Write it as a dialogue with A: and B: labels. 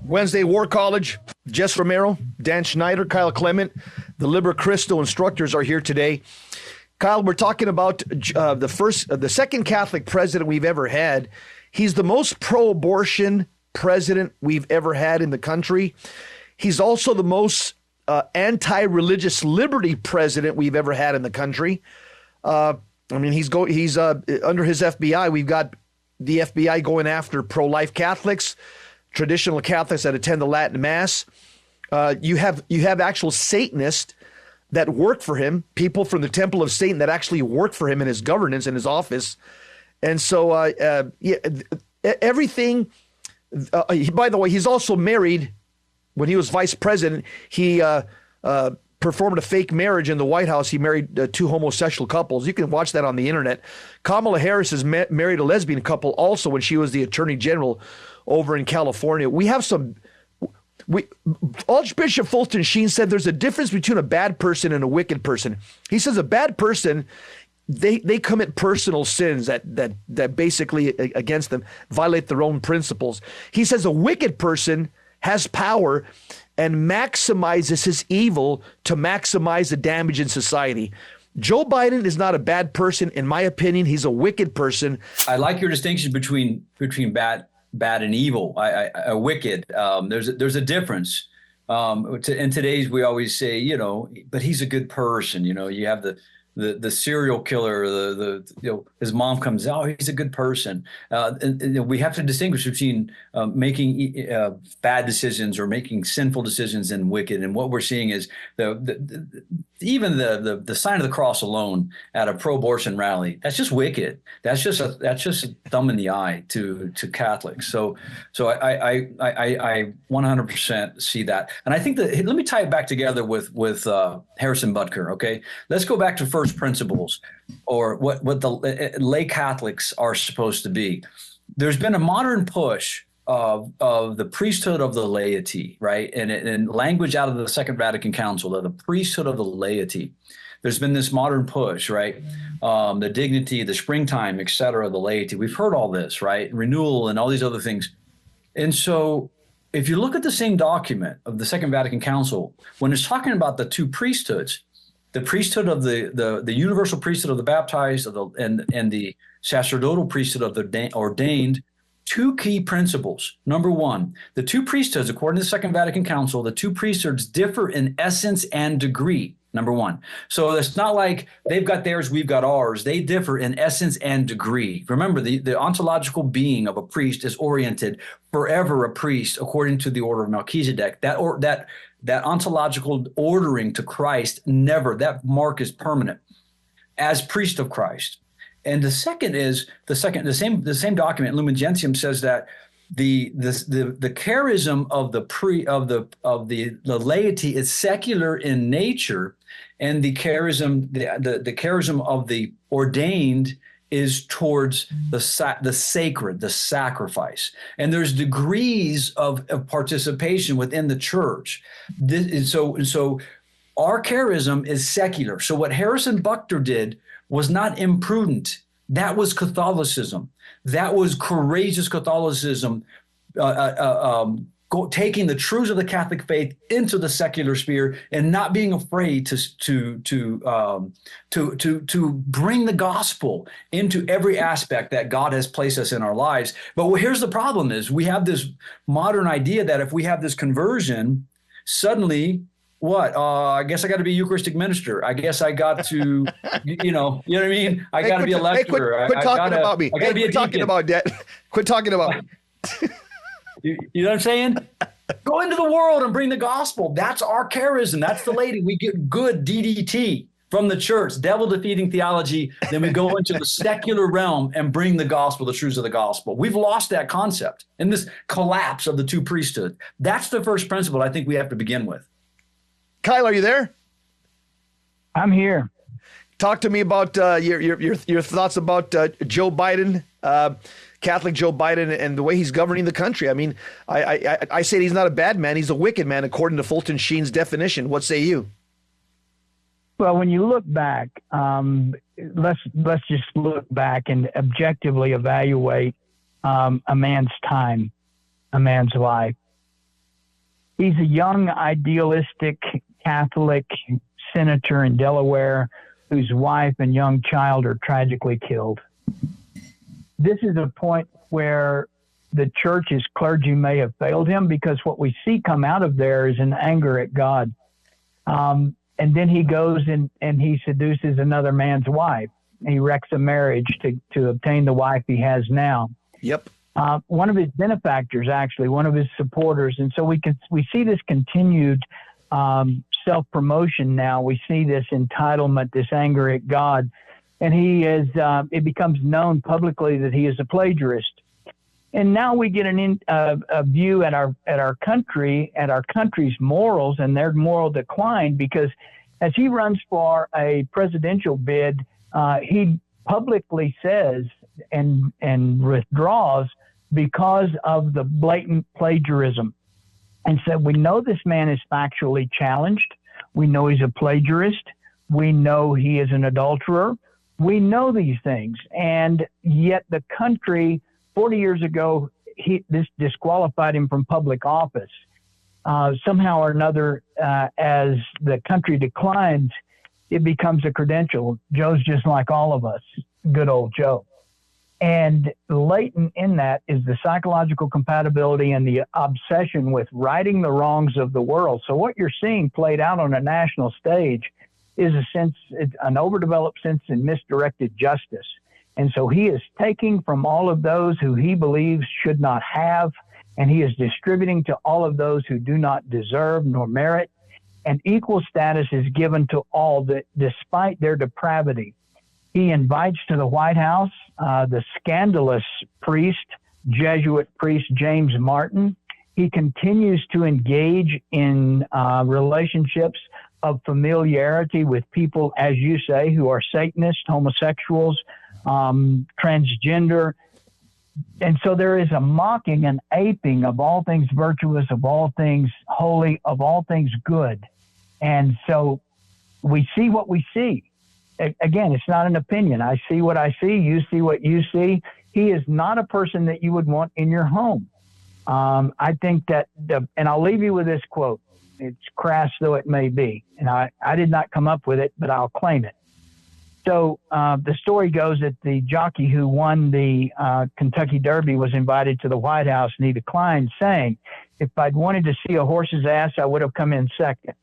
A: Wednesday War College, Jess Romero, Dan Schneider, Kyle Clement, the Liber Christo instructors are here today. Kyle, we're talking about the second Catholic president we've ever had. He's the most pro-abortion president we've ever had in the country. He's also the most anti-religious liberty president we've ever had in the country. He's under his FBI. We've got the FBI going after pro-life Catholics, traditional Catholics that attend the Latin Mass. You have actual Satanists that work for him, people from the Temple of Satan that actually work for him in his governance, in his office. And so, everything. By the way, he's also married. When he was vice president, he performed a fake marriage in the White House. He married two homosexual couples. You can watch that on the internet. Kamala Harris has married a lesbian couple also when she was the attorney general over in California. We have Archbishop Fulton Sheen said there's a difference between a bad person and a wicked person. He says a bad person, they commit personal sins that basically against them violate their own principles. He says a wicked person has power and maximizes his evil to maximize the damage in society. Joe Biden is not a bad person. In my opinion, he's a wicked person.
B: I like your distinction between bad and evil. A wicked. There's a difference. In today's, we always say, but he's a good person. You have the serial killer, his mom comes out, he's a good person. And we have to distinguish between making bad decisions or making sinful decisions and wicked. And what we're seeing is even the sign of the cross alone at a pro-abortion rally, that's just wicked. That's just a thumb in the eye to Catholics. So I 100% see that. And I think that, let me tie it back together with Harrison Butker. Okay, let's go back to first principles, or what the lay Catholics are supposed to be. There's been a modern push of the priesthood of the laity, right? And language out of the Second Vatican Council, of the priesthood of the laity. There's been this modern push, right? The dignity, the springtime, et cetera, the laity. We've heard all this, right? Renewal and all these other things. And so if you look at the same document of the Second Vatican Council, when it's talking about the two priesthoods, the priesthood of the universal priesthood of the baptized and the sacerdotal priesthood of the ordained, two key principles. Number one, the two priesthoods, according to the Second Vatican Council, the two priesthoods differ in essence and degree. Number one. So it's not like they've got theirs, we've got ours. They differ in essence and degree. Remember, the ontological being of a priest is oriented forever a priest according to the order of Melchizedek. That ontological ordering to Christ, never, that mark is permanent as priest of Christ. And the second is the same document, Lumen Gentium, says that the charism of the laity is secular in nature, and the charism of the ordained is towards the sacred, the sacrifice. And there's degrees of participation within the church. So our charism is secular. So what Harrison Butker did was not imprudent. That was Catholicism. That was courageous Catholicism, taking the truths of the Catholic faith into the secular sphere and not being afraid to bring the gospel into every aspect that God has placed us in our lives. But here's the problem: is we have this modern idea that if we have this conversion, suddenly, what? I guess I got to be a Eucharistic minister. I guess I got to, you know what I mean? I got to be a lecturer.
A: Quit talking about me. Quit talking about that. Quit talking about me.
B: You know what I'm saying? Go into the world and bring the gospel. That's our charism. That's the lady. We get good DDT from the church, devil defeating theology. Then we go into the secular realm and bring the gospel, the truths of the gospel. We've lost that concept in this collapse of the two priesthood. That's the first principle I think we have to begin with.
A: Kyle, are you there?
C: I'm here.
A: Talk to me about your thoughts about Joe Biden, Catholic Joe Biden, and the way he's governing the country. I mean, I say he's not a bad man; he's a wicked man, according to Fulton Sheen's definition. What say you?
C: Well, when you look back, let's just look back and objectively evaluate a man's time, a man's life. He's a young, idealistic Catholic senator in Delaware whose wife and young child are tragically killed. This is a point where the church's clergy may have failed him, because what we see come out of there is an anger at God. And then he goes and he seduces another man's wife. He wrecks a marriage to obtain the wife he has now.
A: Yep.
C: One of his benefactors, actually, one of his supporters. And so we see this continued self-promotion now. We see this entitlement, this anger at God. And it becomes known publicly that he is a plagiarist. And now we get a view at our country's morals and their moral decline, because as he runs for a presidential bid, he publicly says and withdraws because of the blatant plagiarism. And so we know this man is factually challenged. We know he's a plagiarist. We know he is an adulterer. We know these things. And yet the country, 40 years ago, this disqualified him from public office. Somehow or another, as the country declines, it becomes a credential. Joe's just like all of us, good old Joe. And latent in that is the psychological compatibility and the obsession with righting the wrongs of the world. So what you're seeing played out on a national stage is an overdeveloped sense in misdirected justice. And so he is taking from all of those who he believes should not have, and he is distributing to all of those who do not deserve nor merit. And equal status is given to all, that despite their depravity. He invites to the White House the scandalous Jesuit priest James Martin. He continues to engage in relationships of familiarity with people, as you say, who are Satanists, homosexuals, transgender. And so there is a mocking and aping of all things virtuous, of all things holy, of all things good. And so we see what we see. Again, it's not an opinion. I see what I see. You see what you see. He is not a person that you would want in your home. I think that, and I'll leave you with this quote. It's crass though it may be. And I did not come up with it, but I'll claim it. So the story goes that the jockey who won the Kentucky Derby was invited to the White House, and he declined, saying, "If I'd wanted to see a horse's ass, I would have come in second."